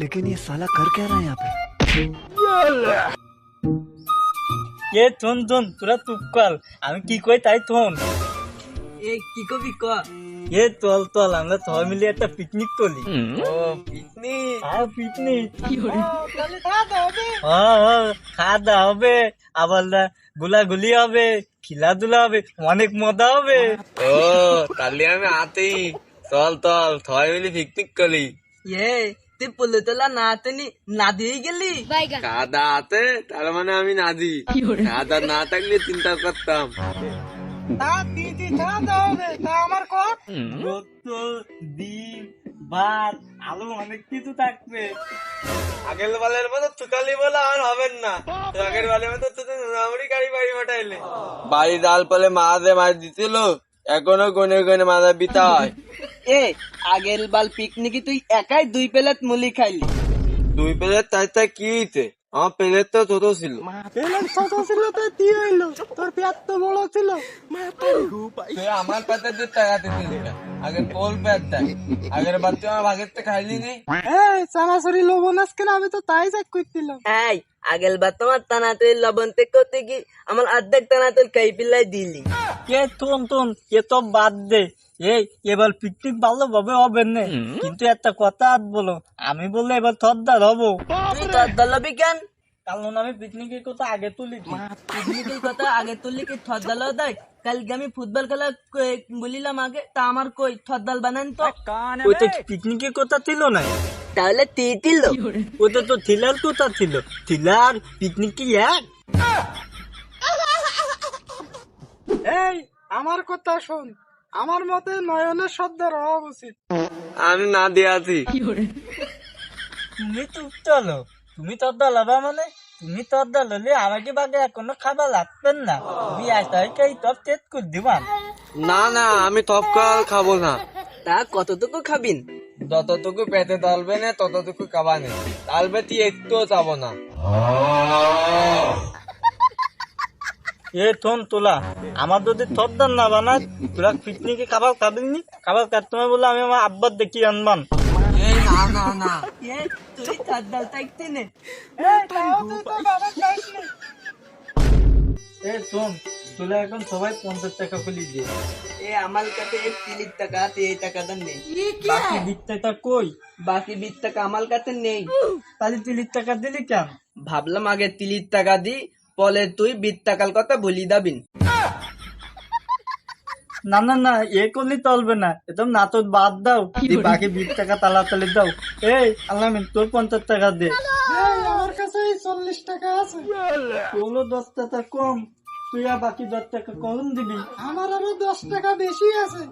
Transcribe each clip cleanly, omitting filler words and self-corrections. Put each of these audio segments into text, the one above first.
लेकिन ये साला कर क्या रहा है यहाँ पे? এ থন থন তোরা চুপ কর, আমি কি কই তাই থন। এ কি কবি ক? এ চল চল আমরা সবাই মিলে একটা পিকনিক করি। ও পিকনিক, হ্যাঁ পিকনিক, তাহলে খাওয়া দাওয়া হবে? হ্যাঁ খাওয়া দাওয়া হবে, আবার গুলাগুলি হবে, খেলাধুলা হবে, অনেক মজা হবে। ও তাহলে আমি আতেই চল চল সবাই মিলে পিকনিক করি। এ তুই পুলে তোলা না তেনি না দিয়ে গেলি? খাদা আতে তার মানে আমি নাজি, খাদা না থাকলে চিন্তা করতাম। বোতল, ডিম, ভাত, আলু অনেক কিছু থাকবে। আগের বালের মতো তুকালি বলে আর হবেন না, আগের বালের মতো তো আমারই গাড়ি বাড়ি পাঠাইলে। বাড়ি ডাল পালে মাঝে মাছ দিছিল, এখনো গনে গনে মাথা বিতা হয়। এ আগের বাল পিকনিকে তুই একাই 2 প্লেট মুলি খাইলি। 2 প্লেট তাই তাই কি হইতে, আমার প্লেট তো ছোট ছিল। তুই আমার পেটে দিয়ে টাকা দিতে আগের কোল পেট দেয়, আগের বার তুই আমার ভাগের থেকে খাইলি নি। এই আগের বার তোমার টানা তুই লবণ তে করতে কি আমার অর্ধেক টানা তুই খাই পিলাই দিলি। এ থন থন এ তো বাদ দে। এই এবার পিকনিক ভালোভাবে হবে না, কিন্তু একটা কথা আর বলো, আমি বললে এবার থরদার হবো। তুই তোর দলবি কেন? কারণ আমি পিকনিকের কথা আগে তুলি। পিকনিকের কথা আগে তুললি কি থরদাল দেয়? কালকে আমি ফুটবল খেলা বলিলাম আগে, তা আমার কই থরদাল বানান তো। ওইটা পিকনিকের কথা ছিল না, তাহলে তিল ওটা তো থিলার কথা ছিল। থিলার পিকনিক কি এক? এই আমার কথা শোন, আমার মতে নয়নের সর্দার হওয়া উচিত। আমি না দিয়ে আছি। তুমি তো চলো, তুমি থরদার হবা মানে তুমি থরদার হলে আমাকে বাগে এখনো খাবার লাগবেন না। তুমি আসাই টপ টেট করে দিবান। না না আমি তপকাল খাবো না, তা কতটুকু খাবিন? যতটুকু পেটে ডালবে না ততটুকু খাবা নেই, ডালবে তুই একটুও চাবো না। এ থন তোলা, আমার যদি থরদার না বানায় তোরা পিকনিকে খাবার খাবিনি। খাবার কাটতে হবে বলে আমি আমার আব্বার দেখি আনবান। এই না না না, এ তুই থরদাল থাকতে নে। এ শোন, তোলা এখন সবাই 50 টাকা খুলি দিয়ে। এ আমার কাছে 30 টাকা আছে, এই টাকাটা নেই। বাকি 20 টাকা কই? বাকি 20 টাকা আমার কাছে নেই। তাহলে 30 টাকা দিলি কেন? ভাবলাম আগে 30 টাকা দি, পরে তুই 20 টাকার কথা বলি দাবিন। না না না, এ করলে চলবে না, একদম না তো বাদ দাও, এই বাকি 20 টাকা তাড়াতাড়ি দাও। এই আল্লামিন তোর 50 টাকা দে। আমার কাছে 40 টাকা আছে। তোরও 10 টাকা কম, তুই আর বাকি 10 টাকা কম দিবি। আমার আরো 10 টাকা বেশি আছে।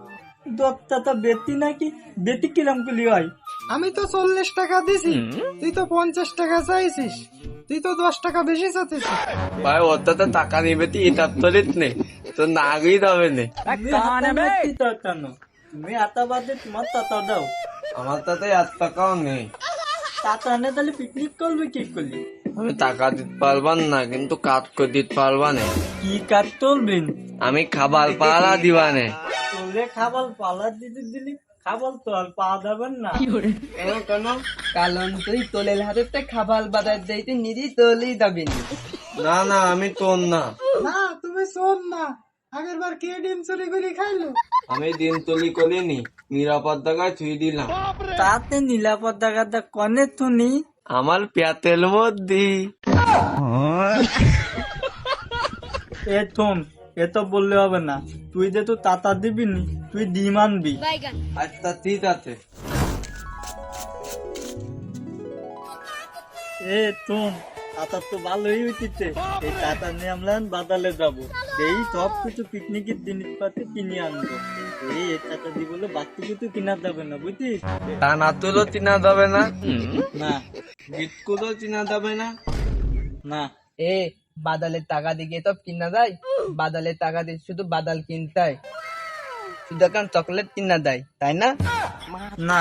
10 টাকা বেটি নাকি? বেটি কিরম কুলি হয়? আমি তো 40 টাকা দিছি, তুই তো 50 টাকা চাইছিস, তুই তো 10 টাকা বেশি চাচ্ছিস। ভাই ওটা তো টাকা নিবে তুই এটা তলিত নে, তো না গিয়ে যাবে নে। তুমি হাতা মারতি তো কেন? তুমি হাতা বাদে তোমার টাকা দাও। আমার তাতে 1 টাকাও নেই। টাকা নে তাহলে পিকনিক করবি কি করলি? আমি টাকা দিতে পারবান না, কিন্তু কাজ করে দিতে পারবা না। কি কাজ তুলবেন? আমি খাবার পালা দিবা নে। তোলে খাবার পালা দিতে দিলি, খাবার তো আর পাওয়া যাবেন না। কেন কেন? কারণ তুই তোলের হাতে খাবার বাজার দিতে নিদি তোলেই দাবিন। না না আমি তোর না, না তুমি শোন না, আগের বার কে ডিম চুরি করে খাইলো? আমি দিন তলি করিনি, নিরাপদ জায়গায় ছুঁই দিলাম। তাতে নিরাপদ জায়গাটা কনে তুনি? আমার পেটের মধ্যে। এ থন, এ তো বললে হবে না, তুই যে তো তাতা দিবি নি, তুই ডিম আনবি। আচ্ছা ঠিক আছে। এ থন, তাতা তো ভালোই হইতেছে, এই তাতা নিয়ে আমরা বাদালে যাবো, এই সব কিছু পিকনিকের জিনিসপাতি কিনে আনবো। এই তাতা দি বলে বাকি কিছু কিনা যাবে না, বুঝছিস? তা না তুলো চিনা যাবে না, না গীতগুলো চিনা যাবে না। না, এ বাদালের টাকা দিয়ে তো কিনা যায়? বাদালের টাকা দিয়ে শুধু বাদাল কিনতে হয়, শুধু এখন চকলেট কিনা দেয়, তাই না? না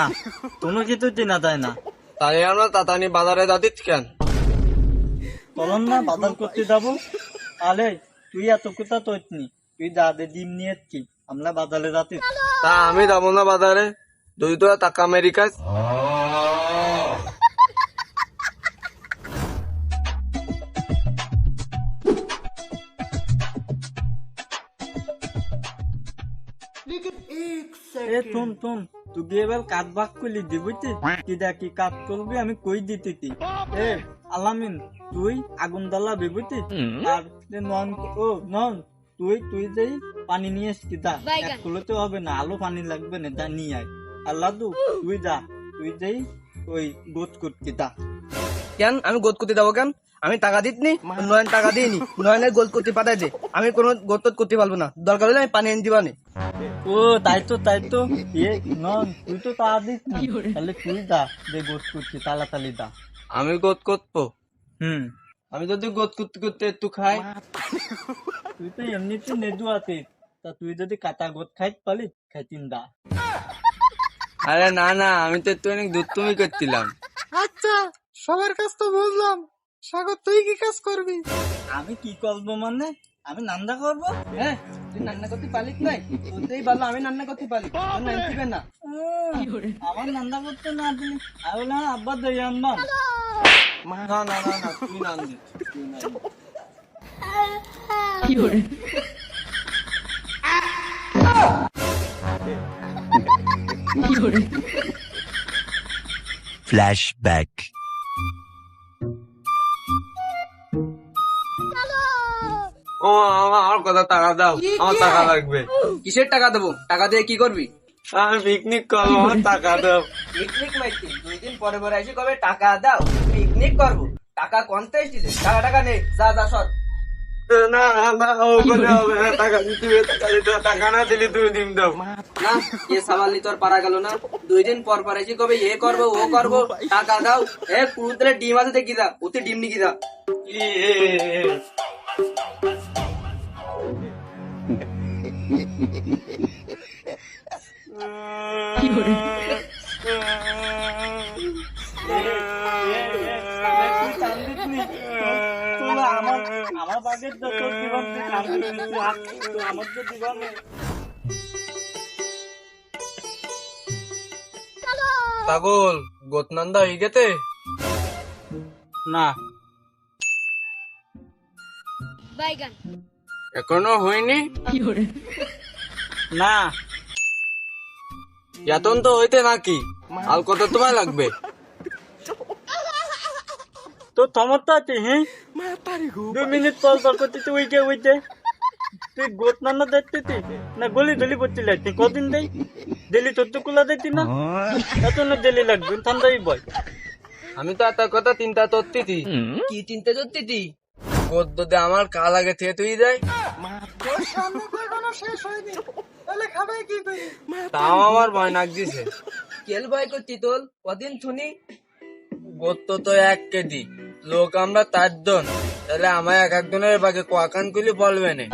কোনো কিছু চিনা যায় না। তাই আমরা তাতানি বাজারে যাচ্ছিস কেন? চলন না বাজার করতে যাবো। আরে তুই এত কথা তোনি, তুই যা দে ডিম নিয়ে কি আমরা বাজারে যাচ্ছি। তা আমি যাবো না বাজারে, তুই তো টাকা আমেরিকায়। থম তুই এবার কাজ ভাগ করলি দি বুঝছিস কি কাজ করবি আমি কই দিতে কি এ আলামিন তুই আগুন জ্বালাবি বুঝছিস আর নন তুই যেই পানি নিয়ে এসছি দা এক কুলোতে হবে না আলো পানি লাগবে না দা নিয়ে আয় আর লাদু তুই যেই ওই গোছ করছি দা কেন আমি গোদ করতে যাবো কেন? আমি টাকা দিতনি, নয়ন টাকা দিইনি, নয়নের গোদ করতে পাঠাই দে। আমি কোনো গোদ টোদ করতে পারবো না, দরকার হলে আমি পানি এনে দিবানে। ও তাই তো এ নন তুই তো তা দিস নি তাহলে তুই দা যে গোছ করছি তাড়াতাড়ি দা আমি গোদ করবো? হুম আমি যদি গোদ করতে করতে একটু খাই? তুই তো এমনিতে নেদু আছিস তা তুই যদি কাটা গোদ খাইতে পারি খাইতিন দা আরে না আমি তো একটু অনেক দুধ তুমি করছিলাম। আচ্ছা সবার কাছ তো বুঝলাম, সাগর তুই কি কাজ করবি? আমি কি করবো মানে আমি নান্দা করবো হ্যাঁ তুই রান্না করতে পারিস নাই, তোরতেই ভালো আমি রান্না করতে পারি, তোর না দিবে না। আমার নান্দা করতে না দিলি আমি বললাম আব্বা দই আনবাম না তুই নান দিস, তুই নান দিস। फ्लैशबैक ও আমার কথা টাকা দাও, আমার টাকা লাগবে। কিসের টাকা দেবো? টাকা দিয়ে কি করবি? আমি পিকনিক করবো, আমার টাকা দাও। পিকনিক মাইতি 2 দিন পরে পরে এসে কবে টাকা দাও, পিকনিক করবো? টাকা কোনটা এসেছে? টাকা নেই, যা সর। না ও করে হবে না, টাকা দিতে হবে, টাকা না দিলে তুমি দিন দাও। না এ সাবালি তোর পারা গেল না, 2 দিন পর পর এসে কবে এ করবো ও করবো, টাকা দাও। এ পুরুতলে ডিম আছে দেখি দা, ওতে ডিম নিকি দা। আমার বাগের তো তোর দিবান আমার তো দিবান পাগল গোতনন্দা হয়ে গেছে না এখনো হয়নি? না এখন তো হইতে নাকি, আর কত তোমায় লাগবে? তোর ক্ষমতা আছে হ্যাঁ 2 মিনিট পর করতে উইটে তুই গোত নান্না দেখতে না গলি দলি পড়ছিল তুই কদিন দেই দিল্লি 14 কুলা দিতি না এত না দিল্লি লাগবে ঠান্ডাই বয় আমি তো এত কথা চিন্তা করতেছি। কি চিন্তা করতেছি? গোদ যদি আমার কা লাগে থেকে তুই যাই, তোর সামনে তো এখনো শেষ হয়নি, তাহলে খাবে কি করে? তাও আমার ভয় লাগছে। কেল ভয় করতি তোর? কদিন শুনি গোদ তো 1 কেজি, লোক আমরা 4 জন, তাহলে আমার একজনের বাকি কখান করলে বলবে না।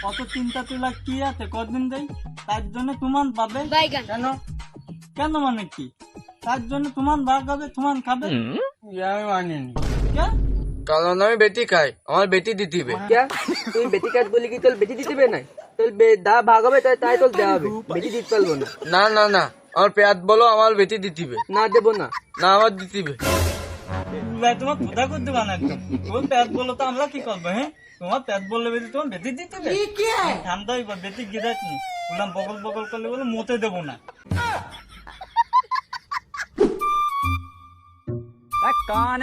কত চিন্তা তুলা কি আছে কদিন দেই তার জন্য তোমার পাবে কেন মানে কি তার জন্য তোমার ভাগ হবে তোমার খাবে আমি মানিনি, কেন কারণ আমি বেটি খাই, আমার বেটি দিতে হবে। তুই বেটি কাজ বলি কি তোর বেটি দিতে হবে না? তোর দা ভাগ হবে তাই তোর দেওয়া হবে, বেটি দিতে পারবো না। না আমার পেঁয়াজ বলো, আমার বেটি দিতে হবে। না দেবো না। না আমার দিতে হবে। তোমার খোদা করতে পারে একদম তোমার পেট বলো তো আমরা কি করবো হ্যাঁ তোমার পেট বললে বেশি তোমার বেটি দিতে হবে ঠান্ডা হইব বেটি গিরাত নি বললাম বগল করলে বলে মতে দেবো না কান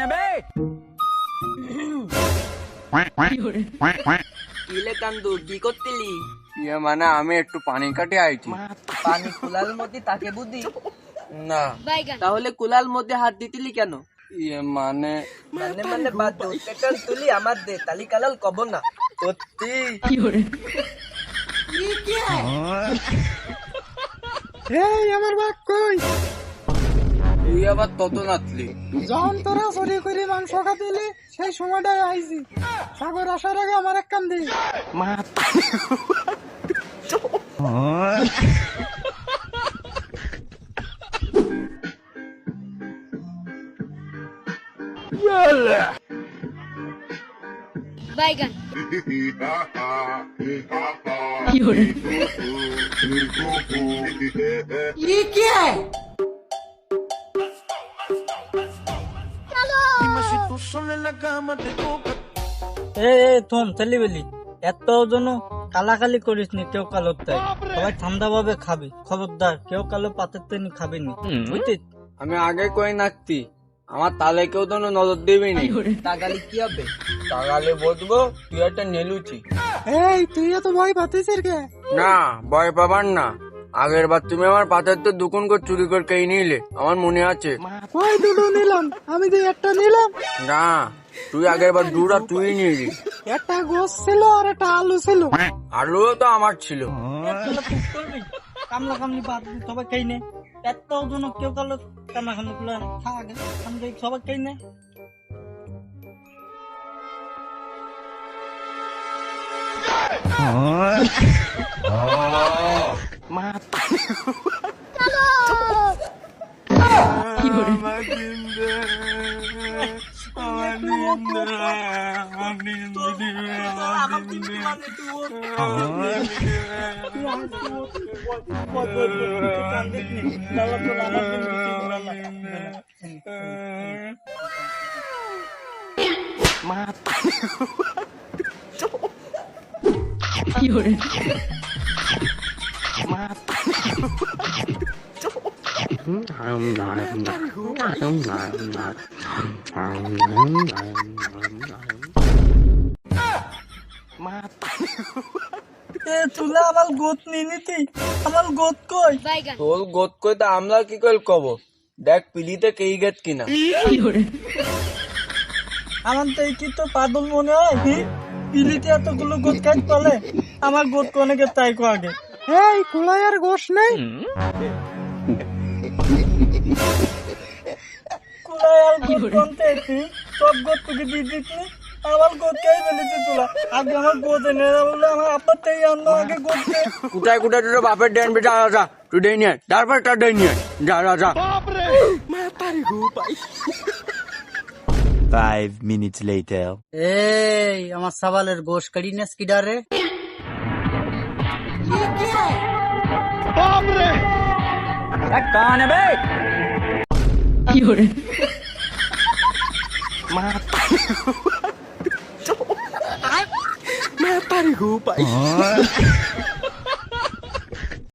কিলে কান্দু কি করতিলি? মানে আমি একটু পানি কাটে আইছি। পানি কুলার মধ্যে তাকে বুদ্ধি না তাহলে কুলার মধ্যে হাত দিতিলি কেন? মানে বাদ দে, ওটাকার তুলি আমার দে, তালি কালাল কব না। সত্যি এই আমার বাঘ কই? তুই আবার তত নাচলি? যখন তোরা চুরি করে মাংস খাতিলি সেই সময়টাই আইছি, সাগর আসার আগে আমার এক কান দি। এ থম চলি বলি এত জন কালাকালি করিস নি কেউ কালোর তাই, সবাই ঠান্ডা ভাবে খাবি, খবরদার কেউ কালো পাতের তেনি খাবি নি, বুঝছিস? আমি আগে কই নাকতি, আমার তালে কেউ তো নজর দিবি নি। তাকালে কি হবে? তাগালে বসবো, তুই একটা নেলুচি। এই তুই এত ভয় পাতিস কে? না ভয় পাবার না, আগের বার তুমি আমার পাতের তো দুকুন করে চুরি করে কে নিলে, আমার মনে আছে। ওই দুটো নিলাম, আমি যে একটা নিলাম। না তুই আগের বার দুটা তুই নিলি, একটা গোস ছিল আর একটা আলু ছিল। আলুও তো আমার ছিল। কামলা কামলি বাদ দে, সবাই খাই নে, এত জন কেউ কালো কামলা কামলি গুলো খা আগে, সবাই খাই নে। তুলা আমার গোত নিয়ে নিতি, আমার গোত কই? তোর গোত কই তা আমরা কি করে কব, দেখ পিলিতে কেই গেত কিনা। আমার তো কি তো পাগল মনে হয়, পিলিতে এতগুলো গোত খাই চলে, আমার গোত কোনে গে তাই কো আগে। এই কুলাইয়ার গোস নেই? কুলাই আর গোত কোনতে তুই সব গোত তোকে দিয়ে দিতি, আমার গোত খাই ফেলেছি তুলা, আগে আমার গোত এনে দাও বলে আমার আপনার থেকে আনলো আগে গোত দে। কুটায় কুটায় তোর বাপের ডেন বেটা যা, তুই ডেই নিয়ে তারপর তার ডেই নিয়ে যা যা যা। 5 minutes later. এই আমার সাবালের গোশ কাড়ি নেস কি ডারে? मैं तारी हूँ भाई।